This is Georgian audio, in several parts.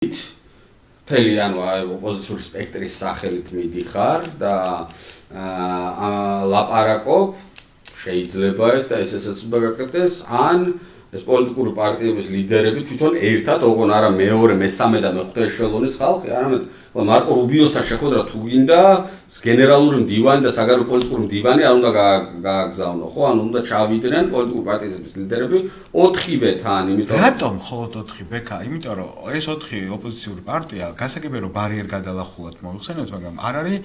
მთელი ოპოზიციური სპექტრის სახელით მიდიხარ და ლაპარაკობ, შეიძლება ეს და ესეც უნდა გაკეთდეს, ან ეს პოლიტიკური პარტიების ლიდერები თვითონ ერთად, ოღონ არა მეორე, მესამე და მეხუთე ეშელონის ხალხი, არამედ მარკო რუბიოსთან შეხვედრა თუ გინდა, გენერალური მდივანი და საგარეო პოლიტიკური მდივანი არ უნდა გააგზავნო, ხო? ანუ უნდა ჩავიდნენ პოლიტიკური პარტიების ლიდერები 4-ვე თან, იმიტომ რატომ მხოლოდ 4? ბექა, იმიტომ რომ ეს 4 ოპოზიციური პარტია გასაგებია რომ ბარიერ გადალახულად მოიხსენოთ, მაგრამ არ არის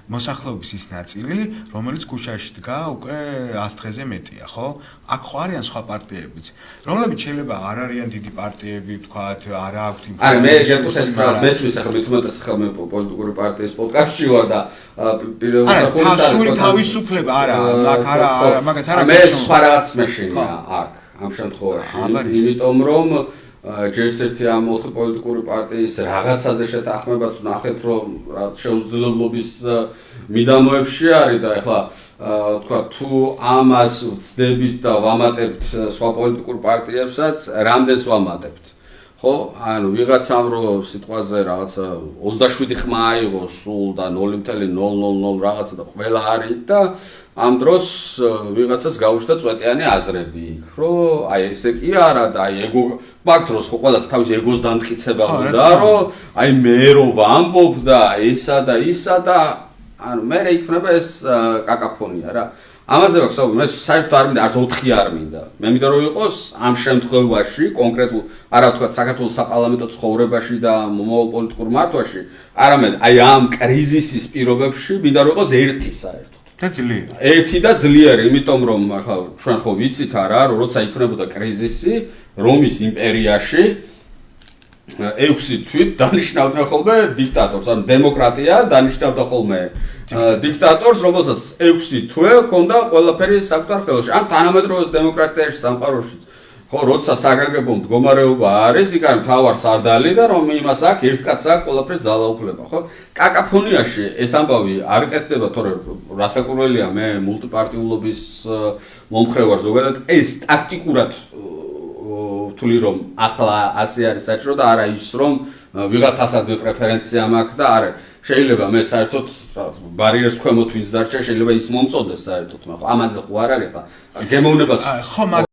მოსახლეობის ის ნაწილი, რომელიც ქუჩაში დგა უკვე 100 დღეზე მეტია, ხო? აქ ხო არიან სხვა პარტიებიც, რომლებიც შეიძლება არ არიან დიდი პარტიები, თქვათ, არ აქვთ იმ არა, მე გეტყვით ეს რა, მესმის ახლა მე თუმეტეს ახლა მე პოლიტიკური პარტიის პოდკასტში ვარ და პირველ რიგში სული თავისუფლება არა, აქ არა, მაგას არა. მე სხვა რაღაც მეშინია აქ, ამ შემთხვევაში, იმიტომ რომ ჯერ ერთი ამ 4 პოლიტიკური პარტიის რაღაცაზე შეთანხმებაც ნახეთ, რომ რაღაც შეუძლებლობის მიდამოებში არის და ახლა თქვა თუ ამას ვწდებით და ვამატებთ სხვა პოლიტიკურ პარტიებსაც, რამდენს ვამატებთ? ხო, ანუ ვიღაცამ რომ სიტყვაზე რაღაცა 27 ხმა აიღო სულ და 0.000 რაღაცა და ყველა არის და ამ დროს ვიღაცას გაუჩნდა წვეტიანი აზრები იქ, რომ აი ესე კი არა და აი ეგო მაგ დროს ხო ყველას თავის ეგოს დამტკიცება უნდა, რომ აი მე რო ვამბობ და ესა და ისა და ანუ მე იქნება ეს კაკაფონია რა. ამაზე ვაქვს, მე საერთოდ არ მინდა, არც 4 არ მინდა. მე მინდა რომ იყოს ამ შემთხვევაში კონკრეტულ, არა თქვა საქართველოს საპარლამენტო ცხოვრებაში და მომავალ პოლიტიკურ მართვაში, არამედ აი ამ კრიზისის პირობებში მინდა რომ იყოს ერთი საერთოდ. და ძლიერი. ერთი და ძლიერი, იმიტომ რომ ახლა ჩვენ ხო ვიცით არა, რომ როცა იქნებოდა კრიზისი რომის იმპერიაში 6 თვით დანიშნავდნენ ხოლმე დიქტატორს, ანუ დემოკრატია დანიშნავდა ხოლმე დიქტატორს, რომელსაც 6 თვე ჰქონდა ყველაფერი საკუთარ ხელში. ან თანამედროვე დემოკრატიაში სამყაროში ხო, როცა საგანგებო მდგომარეობა არის, იქ არის მთავარ სარდალი და რომ იმას აქვს, ერთ კაცს აქვს ყველაფერი ძალაუფლება, ხო? კაკაფონიაში ეს ამბავი არ ეკეთდება, თორემ რასაკურველია, მე მულტიპარტიულობის მომხრე ვარ ზოგადად, ეს ტაქტიკურად თვლი რომ ახლა ასე არის საჭირო და არა ის რომ ვიღაცასაც პრეფერენცია მაქვს და არა შეიძლება მე საერთოდ ბარიერს ქვემოთ ვინც დარჩა შეიძლება ის მომწონდეს საერთოდ მაგრამ ამაზე ხო არ არის ხა გემოვნებას ხო